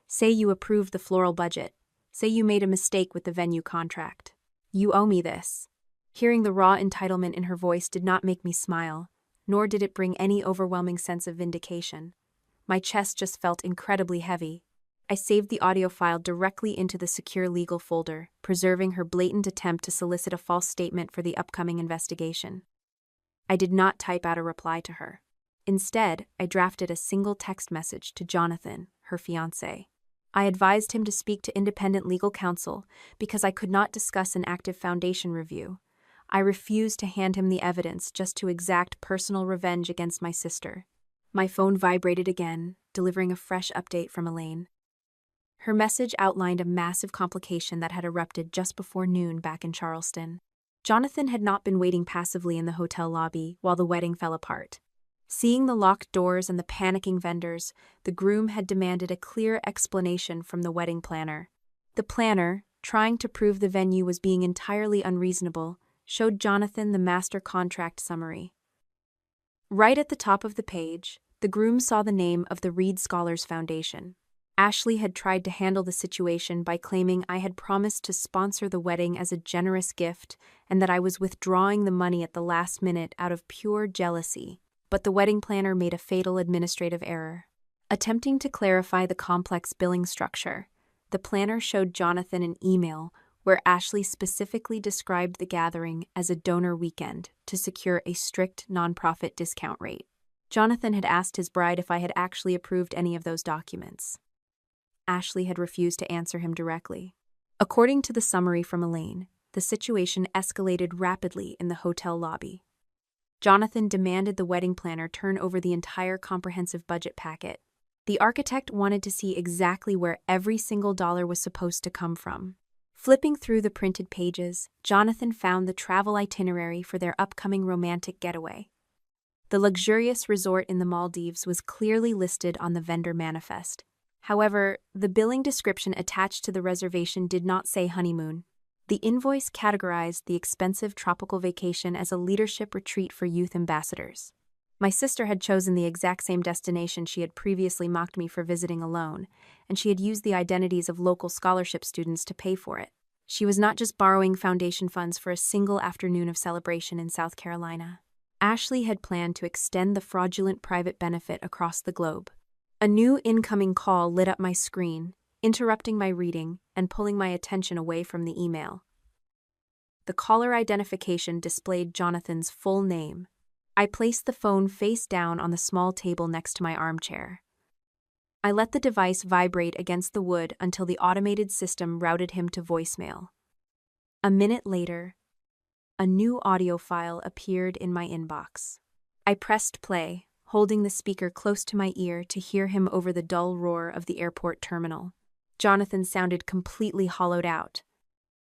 "Say you approved the floral budget. Say you made a mistake with the venue contract. You owe me this." Hearing the raw entitlement in her voice did not make me smile, nor did it bring any overwhelming sense of vindication. My chest just felt incredibly heavy. I saved the audio file directly into the secure legal folder, preserving her blatant attempt to solicit a false statement for the upcoming investigation. I did not type out a reply to her. Instead, I drafted a single text message to Jonathan, her fiancé. I advised him to speak to independent legal counsel because I could not discuss an active foundation review. I refused to hand him the evidence just to exact personal revenge against my sister. My phone vibrated again, delivering a fresh update from Elaine. Her message outlined a massive complication that had erupted just before noon back in Charleston. Jonathan had not been waiting passively in the hotel lobby while the wedding fell apart. Seeing the locked doors and the panicking vendors, the groom had demanded a clear explanation from the wedding planner. The planner, trying to prove the venue was being entirely unreasonable, showed Jonathan the master contract summary. Right at the top of the page, the groom saw the name of the Reed Scholars Foundation. Ashley had tried to handle the situation by claiming I had promised to sponsor the wedding as a generous gift and that I was withdrawing the money at the last minute out of pure jealousy. But the wedding planner made a fatal administrative error. Attempting to clarify the complex billing structure, the planner showed Jonathan an email where Ashley specifically described the gathering as a donor weekend to secure a strict nonprofit discount rate. Jonathan had asked his bride if I had actually approved any of those documents. Ashley had refused to answer him directly. According to the summary from Elaine, the situation escalated rapidly in the hotel lobby. Jonathan demanded the wedding planner turn over the entire comprehensive budget packet. The architect wanted to see exactly where every single dollar was supposed to come from. Flipping through the printed pages, Jonathan found the travel itinerary for their upcoming romantic getaway. The luxurious resort in the Maldives was clearly listed on the vendor manifest. However, the billing description attached to the reservation did not say honeymoon. The invoice categorized the expensive tropical vacation as a leadership retreat for youth ambassadors. My sister had chosen the exact same destination she had previously mocked me for visiting alone, and she had used the identities of local scholarship students to pay for it. She was not just borrowing foundation funds for a single afternoon of celebration in South Carolina. Ashley had planned to extend the fraudulent private benefit across the globe. A new incoming call lit up my screen, interrupting my reading and pulling my attention away from the email. The caller identification displayed Jonathan's full name. I placed the phone face down on the small table next to my armchair. I let the device vibrate against the wood until the automated system routed him to voicemail. A minute later, a new audio file appeared in my inbox. I pressed play, holding the speaker close to my ear to hear him over the dull roar of the airport terminal. Jonathan sounded completely hollowed out.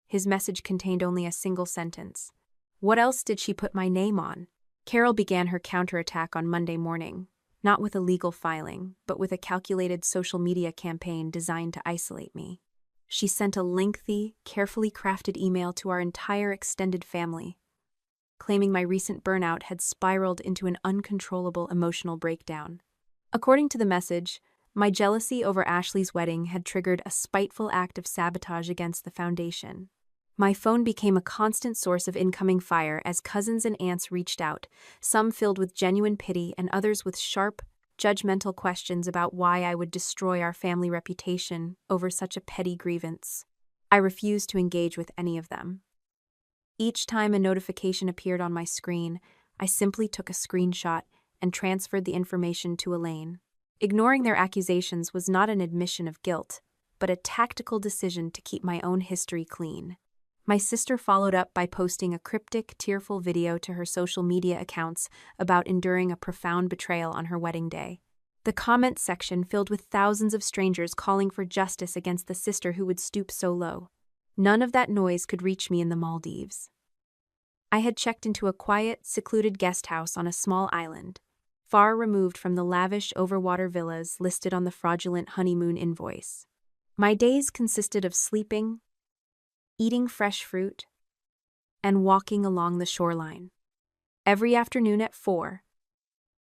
His message contained only a single sentence. What else did she put my name on? Carol began her counterattack on Monday morning, not with a legal filing, but with a calculated social media campaign designed to isolate me. She sent a lengthy, carefully crafted email to our entire extended family, claiming my recent burnout had spiraled into an uncontrollable emotional breakdown. According to the message, my jealousy over Ashley's wedding had triggered a spiteful act of sabotage against the foundation. My phone became a constant source of incoming fire as cousins and aunts reached out, some filled with genuine pity and others with sharp, judgmental questions about why I would destroy our family reputation over such a petty grievance. I refused to engage with any of them. Each time a notification appeared on my screen, I simply took a screenshot and transferred the information to Elaine. Ignoring their accusations was not an admission of guilt, but a tactical decision to keep my own history clean. My sister followed up by posting a cryptic, tearful video to her social media accounts about enduring a profound betrayal on her wedding day. The comment section filled with thousands of strangers calling for justice against the sister who would stoop so low. None of that noise could reach me in the Maldives. I had checked into a quiet, secluded guest house on a small island, far removed from the lavish overwater villas listed on the fraudulent honeymoon invoice. My days consisted of sleeping, eating fresh fruit, and walking along the shoreline. Every afternoon at 4,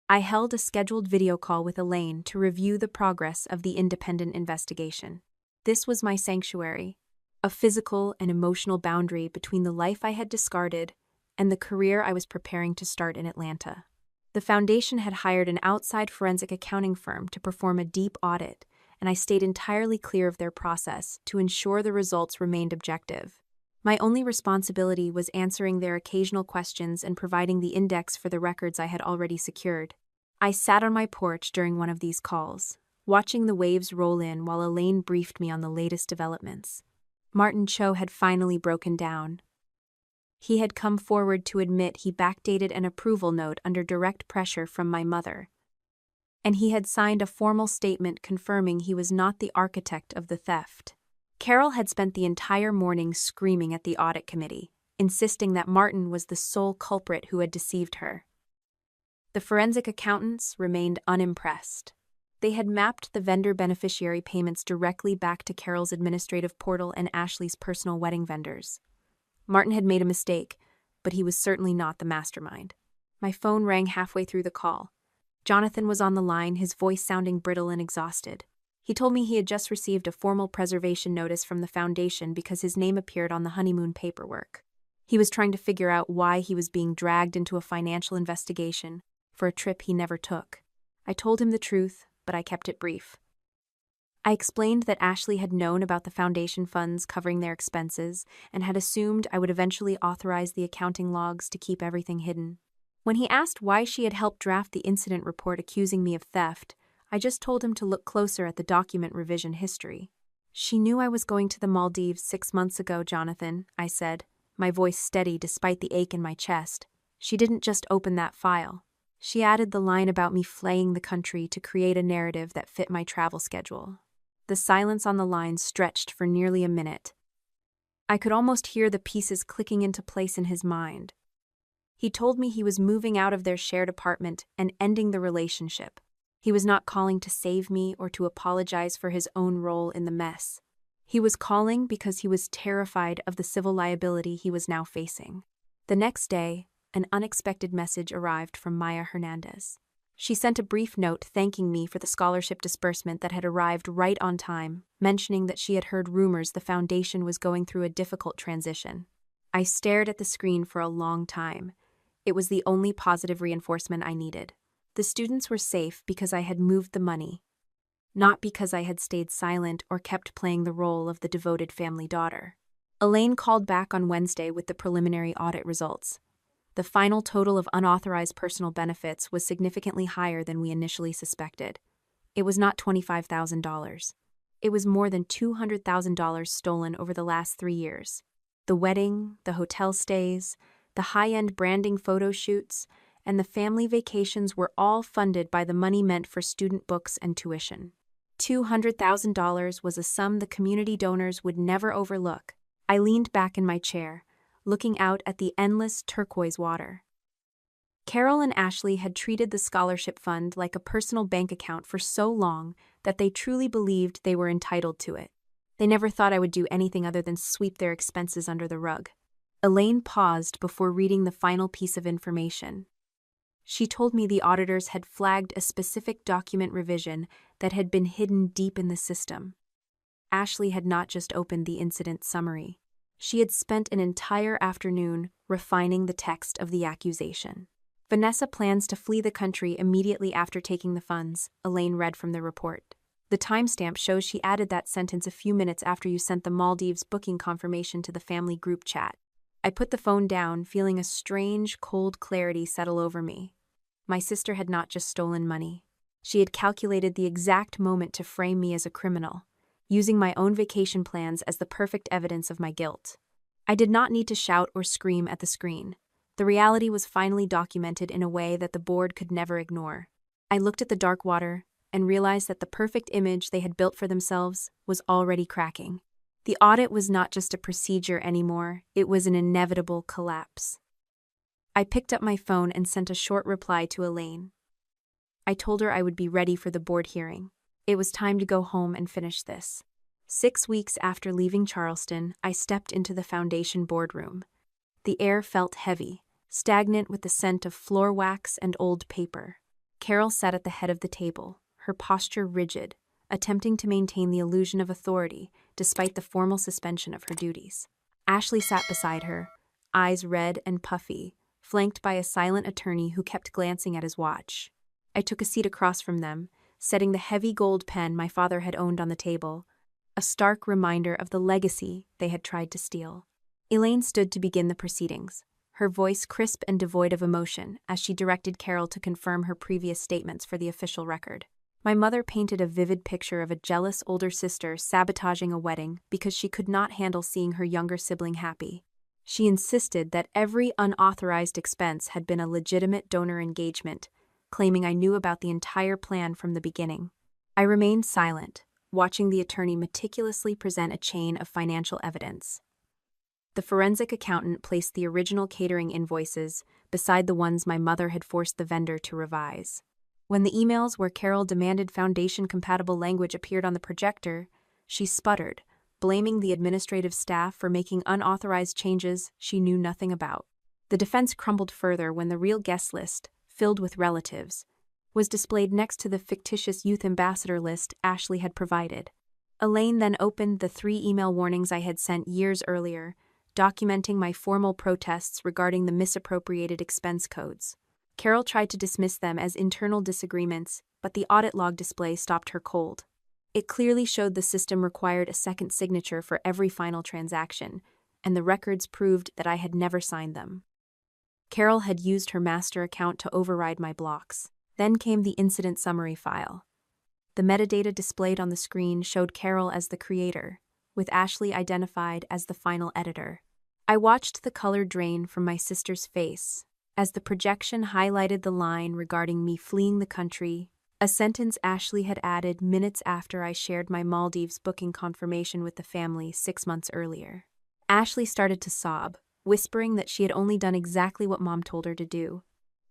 I held a scheduled video call with Elaine to review the progress of the independent investigation. This was my sanctuary, a physical and emotional boundary between the life I had discarded and the career I was preparing to start in Atlanta. The foundation had hired an outside forensic accounting firm to perform a deep audit, and I stayed entirely clear of their process to ensure the results remained objective. My only responsibility was answering their occasional questions and providing the index for the records I had already secured. I sat on my porch during one of these calls, watching the waves roll in while Elaine briefed me on the latest developments. Martin Cho had finally broken down. He had come forward to admit he backdated an approval note under direct pressure from my mother, and he had signed a formal statement confirming he was not the architect of the theft. Carol had spent the entire morning screaming at the audit committee, insisting that Martin was the sole culprit who had deceived her. The forensic accountants remained unimpressed. They had mapped the vendor beneficiary payments directly back to Carol's administrative portal and Ashley's personal wedding vendors. Martin had made a mistake, but he was certainly not the mastermind. My phone rang halfway through the call. Jonathan was on the line, his voice sounding brittle and exhausted. He told me he had just received a formal preservation notice from the foundation because his name appeared on the honeymoon paperwork. He was trying to figure out why he was being dragged into a financial investigation for a trip he never took. I told him the truth, but I kept it brief. I explained that Ashley had known about the foundation funds covering their expenses and had assumed I would eventually authorize the accounting logs to keep everything hidden. When he asked why she had helped draft the incident report accusing me of theft, I just told him to look closer at the document revision history. She knew I was going to the Maldives 6 months ago, Jonathan, I said, my voice steady despite the ache in my chest. She didn't just open that file. She added the line about me fleeing the country to create a narrative that fit my travel schedule. The silence on the line stretched for nearly a minute. I could almost hear the pieces clicking into place in his mind. He told me he was moving out of their shared apartment and ending the relationship. He was not calling to save me or to apologize for his own role in the mess. He was calling because he was terrified of the civil liability he was now facing. The next day, an unexpected message arrived from Maya Hernandez. She sent a brief note thanking me for the scholarship disbursement that had arrived right on time, mentioning that she had heard rumors the foundation was going through a difficult transition. I stared at the screen for a long time. It was the only positive reinforcement I needed. The students were safe because I had moved the money, not because I had stayed silent or kept playing the role of the devoted family daughter. Elaine called back on Wednesday with the preliminary audit results. The final total of unauthorized personal benefits was significantly higher than we initially suspected. It was not $25,000. It was more than $200,000 stolen over the last 3 years. The wedding, the hotel stays, the high-end branding photo shoots, and the family vacations were all funded by the money meant for student books and tuition. $200,000 was a sum the community donors would never overlook. I leaned back in my chair, looking out at the endless turquoise water. Carol and Ashley had treated the scholarship fund like a personal bank account for so long that they truly believed they were entitled to it. They never thought I would do anything other than sweep their expenses under the rug. Elaine paused before reading the final piece of information. She told me the auditors had flagged a specific document revision that had been hidden deep in the system. Ashley had not just opened the incident summary. She had spent an entire afternoon refining the text of the accusation. Vanessa plans to flee the country immediately after taking the funds, Elaine read from the report. The timestamp shows she added that sentence a few minutes after you sent the Maldives booking confirmation to the family group chat. I put the phone down, feeling a strange, cold clarity settle over me. My sister had not just stolen money. She had calculated the exact moment to frame me as a criminal, using my own vacation plans as the perfect evidence of my guilt. I did not need to shout or scream at the screen. The reality was finally documented in a way that the board could never ignore. I looked at the dark water and realized that the perfect image they had built for themselves was already cracking. The audit was not just a procedure anymore, it was an inevitable collapse. I picked up my phone and sent a short reply to Elaine. I told her I would be ready for the board hearing. It was time to go home and finish this. 6 weeks after leaving Charleston, I stepped into the foundation boardroom. The air felt heavy, stagnant with the scent of floor wax and old paper. Carol sat at the head of the table, her posture rigid, attempting to maintain the illusion of authority despite the formal suspension of her duties. Ashley sat beside her, eyes red and puffy, flanked by a silent attorney who kept glancing at his watch. I took a seat across from them, setting the heavy gold pen my father had owned on the table, a stark reminder of the legacy they had tried to steal. Elaine stood to begin the proceedings, her voice crisp and devoid of emotion as she directed Carol to confirm her previous statements for the official record. My mother painted a vivid picture of a jealous older sister sabotaging a wedding because she could not handle seeing her younger sibling happy. She insisted that every unauthorized expense had been a legitimate donor engagement, claiming I knew about the entire plan from the beginning. I remained silent, watching the attorney meticulously present a chain of financial evidence. The forensic accountant placed the original catering invoices beside the ones my mother had forced the vendor to revise. When the emails where Carol demanded foundation-compatible language appeared on the projector, she sputtered, blaming the administrative staff for making unauthorized changes she knew nothing about. The defense crumbled further when the real guest list, filled with relatives, was displayed next to the fictitious youth ambassador list Ashley had provided. Elaine then opened the 3 email warnings I had sent years earlier, documenting my formal protests regarding the misappropriated expense codes. Carol tried to dismiss them as internal disagreements, but the audit log display stopped her cold. It clearly showed the system required a second signature for every final transaction, and the records proved that I had never signed them. Carol had used her master account to override my blocks. Then came the incident summary file. The metadata displayed on the screen showed Carol as the creator, with Ashley identified as the final editor. I watched the color drain from my sister's face as the projection highlighted the line regarding me fleeing the country, a sentence Ashley had added minutes after I shared my Maldives booking confirmation with the family 6 months earlier. Ashley started to sob, whispering that she had only done exactly what Mom told her to do.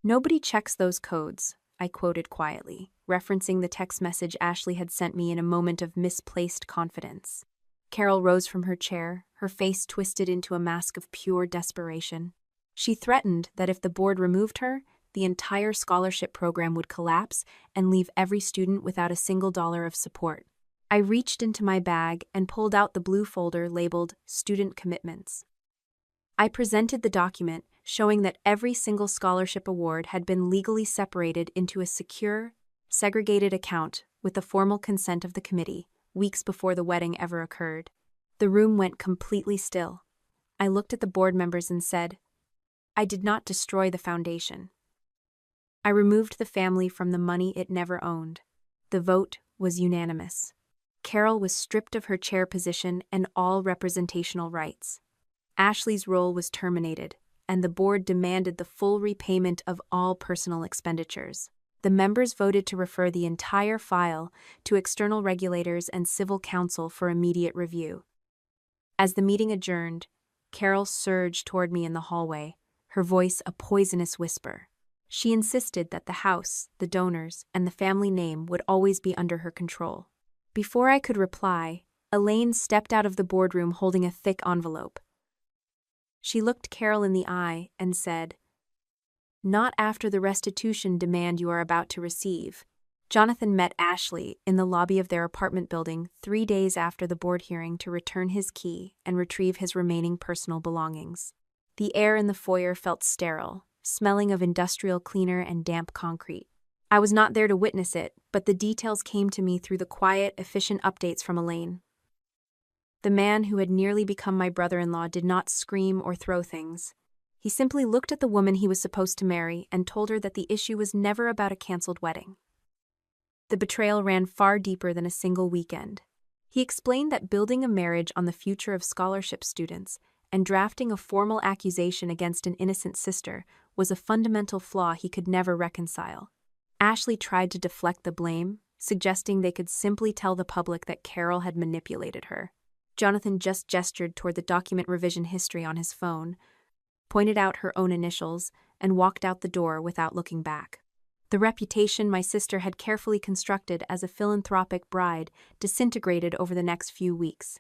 "Nobody checks those codes," I quoted quietly, referencing the text message Ashley had sent me in a moment of misplaced confidence. Carol rose from her chair, her face twisted into a mask of pure desperation. She threatened that if the board removed her, the entire scholarship program would collapse and leave every student without a single dollar of support. I reached into my bag and pulled out the blue folder labeled Student Commitments. I presented the document showing that every single scholarship award had been legally separated into a secure, segregated account with the formal consent of the committee, weeks before the wedding ever occurred. The room went completely still. I looked at the board members and said, "I did not destroy the foundation. I removed the family from the money it never owned." The vote was unanimous. Carol was stripped of her chair position and all representational rights. Ashley's role was terminated, and the board demanded the full repayment of all personal expenditures. The members voted to refer the entire file to external regulators and civil counsel for immediate review. As the meeting adjourned, Carol surged toward me in the hallway, her voice a poisonous whisper. She insisted that the house, the donors, and the family name would always be under her control. Before I could reply, Elaine stepped out of the boardroom holding a thick envelope. She looked Carol in the eye and said, "Not after the restitution demand you are about to receive." Jonathan met Ashley in the lobby of their apartment building 3 days after the board hearing to return his key and retrieve his remaining personal belongings. The air in the foyer felt sterile, smelling of industrial cleaner and damp concrete. I was not there to witness it, but the details came to me through the quiet, efficient updates from Elaine. The man who had nearly become my brother-in-law did not scream or throw things. He simply looked at the woman he was supposed to marry and told her that the issue was never about a canceled wedding. The betrayal ran far deeper than a single weekend. He explained that building a marriage on the future of scholarship students and drafting a formal accusation against an innocent sister was a fundamental flaw he could never reconcile. Ashley tried to deflect the blame, suggesting they could simply tell the public that Carol had manipulated her. Jonathan just gestured toward the document revision history on his phone, pointed out her own initials, and walked out the door without looking back. The reputation my sister had carefully constructed as a philanthropic bride disintegrated over the next few weeks.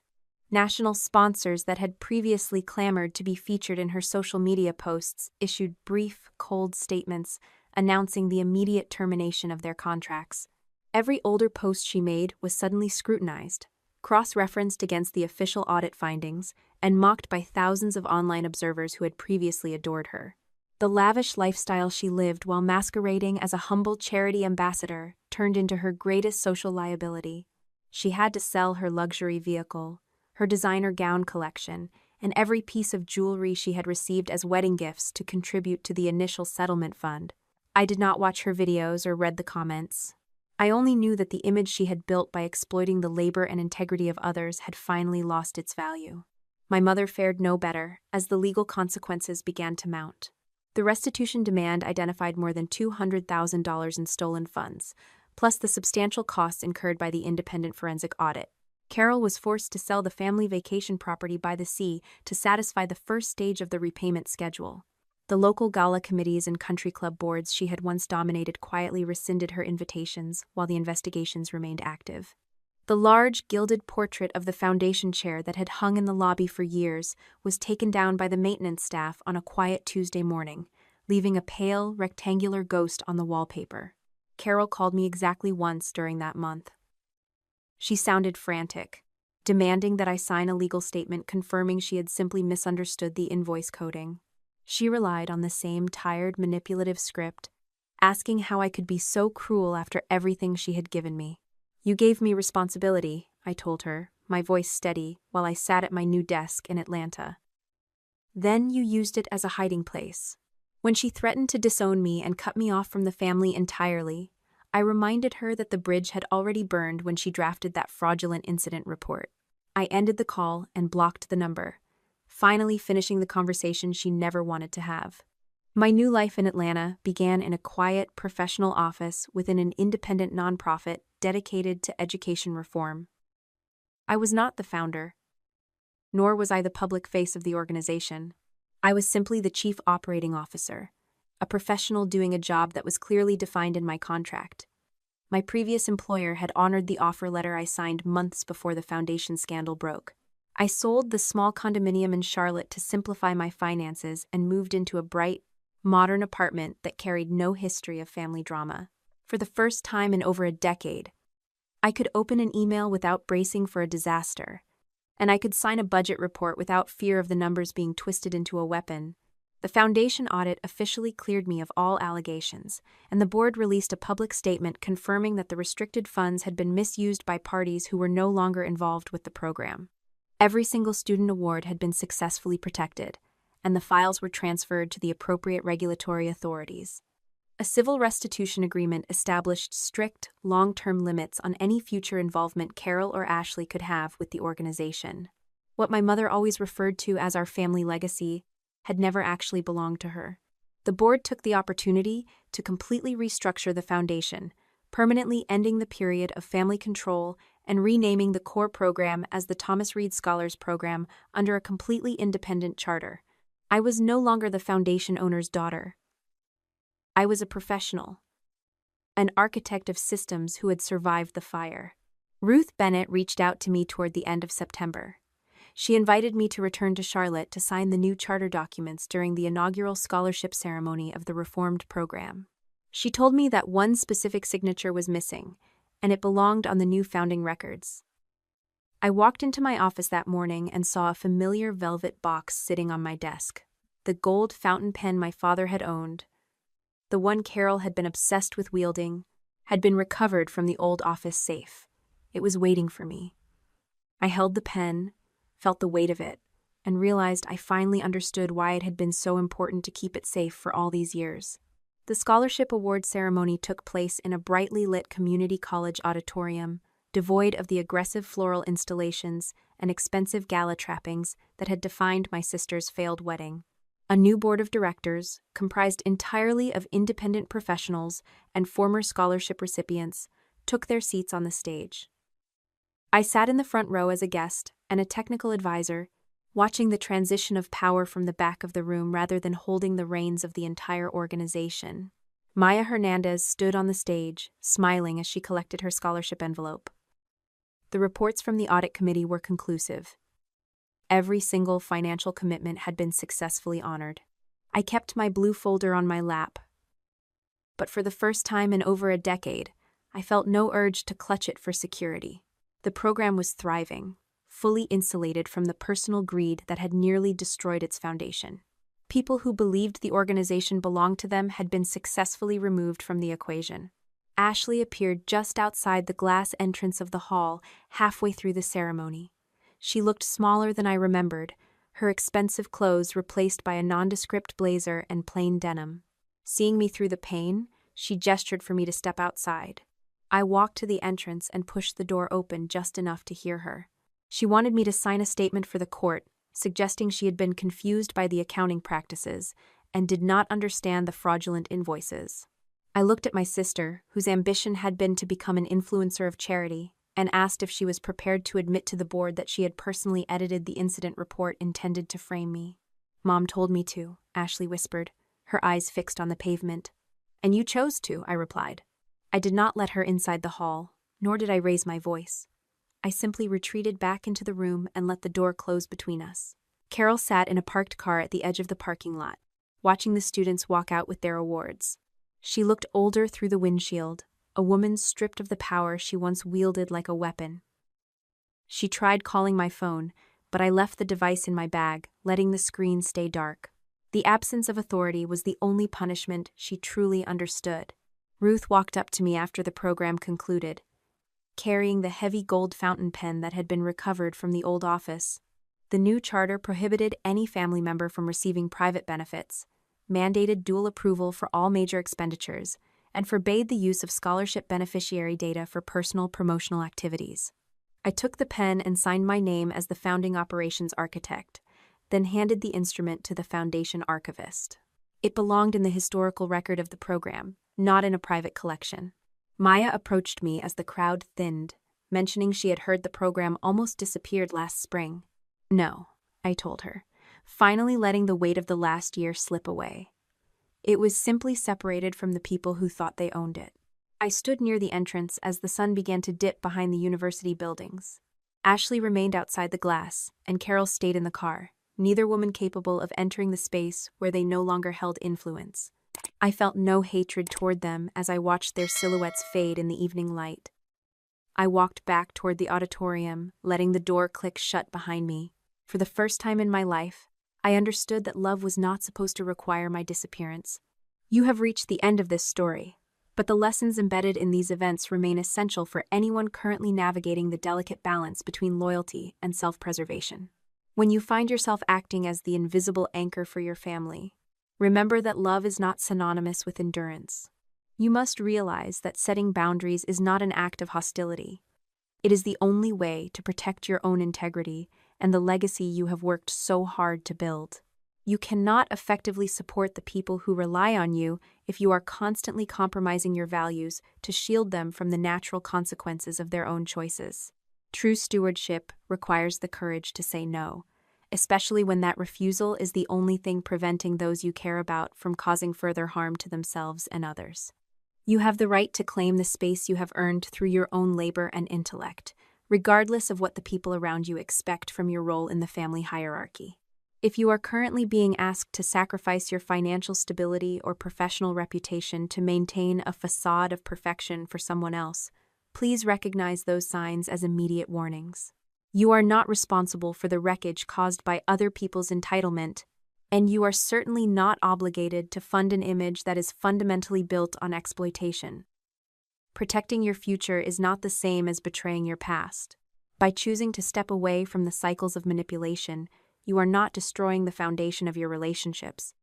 National sponsors that had previously clamored to be featured in her social media posts issued brief, cold statements announcing the immediate termination of their contracts. Every older post she made was suddenly scrutinized, cross-referenced against the official audit findings, and mocked by thousands of online observers who had previously adored her. The lavish lifestyle she lived while masquerading as a humble charity ambassador turned into her greatest social liability. She had to sell her luxury vehicle, her designer gown collection, and every piece of jewelry she had received as wedding gifts to contribute to the initial settlement fund. I did not watch her videos or read the comments. I only knew that the image she had built by exploiting the labor and integrity of others had finally lost its value. My mother fared no better, as the legal consequences began to mount. The restitution demand identified more than $200,000 in stolen funds, plus the substantial costs incurred by the independent forensic audit. Carol was forced to sell the family vacation property by the sea to satisfy the first stage of the repayment schedule. The local gala committees and country club boards she had once dominated quietly rescinded her invitations while the investigations remained active. The large, gilded portrait of the foundation chair that had hung in the lobby for years was taken down by the maintenance staff on a quiet Tuesday morning, leaving a pale, rectangular ghost on the wallpaper. Carol called me exactly once during that month. She sounded frantic, demanding that I sign a legal statement confirming she had simply misunderstood the invoice coding. She relied on the same tired, manipulative script, asking how I could be so cruel after everything she had given me. "You gave me responsibility," I told her, my voice steady, while I sat at my new desk in Atlanta. "Then you used it as a hiding place. When she threatened to disown me and cut me off from the family entirely, I reminded her that the bridge had already burned when she drafted that fraudulent incident report. I ended the call and blocked the number, finally finishing the conversation she never wanted to have. My new life in Atlanta began in a quiet, professional office within an independent nonprofit dedicated to education reform. I was not the founder, nor was I the public face of the organization. I was simply the chief operating officer, a professional doing a job that was clearly defined in my contract. My previous employer had honored the offer letter I signed months before the foundation scandal broke. I sold the small condominium in Charlotte to simplify my finances and moved into a bright, modern apartment that carried no history of family drama. For the first time in over a decade, I could open an email without bracing for a disaster, and I could sign a budget report without fear of the numbers being twisted into a weapon. The foundation audit officially cleared me of all allegations, and the board released a public statement confirming that the restricted funds had been misused by parties who were no longer involved with the program. Every single student award had been successfully protected, and the files were transferred to the appropriate regulatory authorities. A civil restitution agreement established strict, long-term limits on any future involvement Carol or Ashley could have with the organization. What my mother always referred to as our family legacy had never actually belonged to her. The board took the opportunity to completely restructure the foundation, permanently ending the period of family control and renaming the core program as the Thomas Reed Scholars Program under a completely independent charter. I was no longer the foundation owner's daughter. I was a professional, an architect of systems who had survived the fire. Ruth Bennett reached out to me toward the end of September. She invited me to return to Charlotte to sign the new charter documents during the inaugural scholarship ceremony of the reformed program. She told me that one specific signature was missing, and it belonged on the new founding records. I walked into my office that morning and saw a familiar velvet box sitting on my desk. The gold fountain pen my father had owned, the one Carol had been obsessed with wielding, had been recovered from the old office safe. It was waiting for me. I held the pen, felt the weight of it, and realized I finally understood why it had been so important to keep it safe for all these years. The scholarship award ceremony took place in a brightly lit community college auditorium, devoid of the aggressive floral installations and expensive gala trappings that had defined my sister's failed wedding. A new board of directors, comprised entirely of independent professionals and former scholarship recipients, took their seats on the stage. I sat in the front row as a guest and a technical advisor, watching the transition of power from the back of the room rather than holding the reins of the entire organization. Maya Hernandez stood on the stage, smiling as she collected her scholarship envelope. The reports from the audit committee were conclusive. Every single financial commitment had been successfully honored. I kept my blue folder on my lap, but for the first time in over a decade, I felt no urge to clutch it for security. The program was thriving, fully insulated from the personal greed that had nearly destroyed its foundation. People who believed the organization belonged to them had been successfully removed from the equation. Ashley appeared just outside the glass entrance of the hall, halfway through the ceremony. She looked smaller than I remembered, her expensive clothes replaced by a nondescript blazer and plain denim. Seeing me through the pane, she gestured for me to step outside. I walked to the entrance and pushed the door open just enough to hear her. She wanted me to sign a statement for the court, suggesting she had been confused by the accounting practices and did not understand the fraudulent invoices. I looked at my sister, whose ambition had been to become an influencer of charity, and asked if she was prepared to admit to the board that she had personally edited the incident report intended to frame me. "Mom told me to," Ashley whispered, her eyes fixed on the pavement. "And you chose to," I replied. I did not let her inside the hall, nor did I raise my voice. I simply retreated back into the room and let the door close between us. Carol sat in a parked car at the edge of the parking lot, watching the students walk out with their awards. She looked older through the windshield, a woman stripped of the power she once wielded like a weapon. She tried calling my phone, but I left the device in my bag, letting the screen stay dark. The absence of authority was the only punishment she truly understood. Ruth walked up to me after the program concluded, carrying the heavy gold fountain pen that had been recovered from the old office. The new charter prohibited any family member from receiving private benefits, mandated dual approval for all major expenditures, and forbade the use of scholarship beneficiary data for personal promotional activities. I took the pen and signed my name as the founding operations architect, then handed the instrument to the foundation archivist. It belonged in the historical record of the program, not in a private collection. Maya approached me as the crowd thinned, mentioning she had heard the program almost disappeared last spring. No, I told her, finally letting the weight of the last year slip away. It was simply separated from the people who thought they owned it. I stood near the entrance as the sun began to dip behind the university buildings. Ashley remained outside the glass, and Carol stayed in the car, neither woman capable of entering the space where they no longer held influence. I felt no hatred toward them as I watched their silhouettes fade in the evening light. I walked back toward the auditorium, letting the door click shut behind me. For the first time in my life, I understood that love was not supposed to require my disappearance. You have reached the end of this story, but the lessons embedded in these events remain essential for anyone currently navigating the delicate balance between loyalty and self-preservation. When you find yourself acting as the invisible anchor for your family, remember that love is not synonymous with endurance. You must realize that setting boundaries is not an act of hostility. It is the only way to protect your own integrity and the legacy you have worked so hard to build. You cannot effectively support the people who rely on you if you are constantly compromising your values to shield them from the natural consequences of their own choices. True stewardship requires the courage to say no, especially when that refusal is the only thing preventing those you care about from causing further harm to themselves and others. You have the right to claim the space you have earned through your own labor and intellect, regardless of what the people around you expect from your role in the family hierarchy. If you are currently being asked to sacrifice your financial stability or professional reputation to maintain a facade of perfection for someone else, please recognize those signs as immediate warnings. You are not responsible for the wreckage caused by other people's entitlement, and you are certainly not obligated to fund an image that is fundamentally built on exploitation. Protecting your future is not the same as betraying your past. By choosing to step away from the cycles of manipulation, you are not destroying the foundation of your relationships.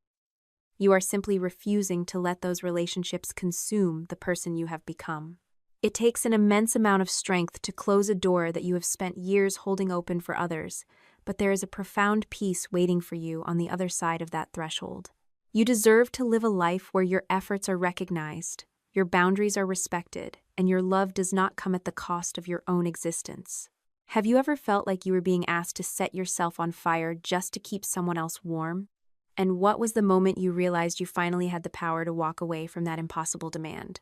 You are simply refusing to let those relationships consume the person you have become. It takes an immense amount of strength to close a door that you have spent years holding open for others, but there is a profound peace waiting for you on the other side of that threshold. You deserve to live a life where your efforts are recognized, your boundaries are respected, and your love does not come at the cost of your own existence. Have you ever felt like you were being asked to set yourself on fire just to keep someone else warm? And what was the moment you realized you finally had the power to walk away from that impossible demand?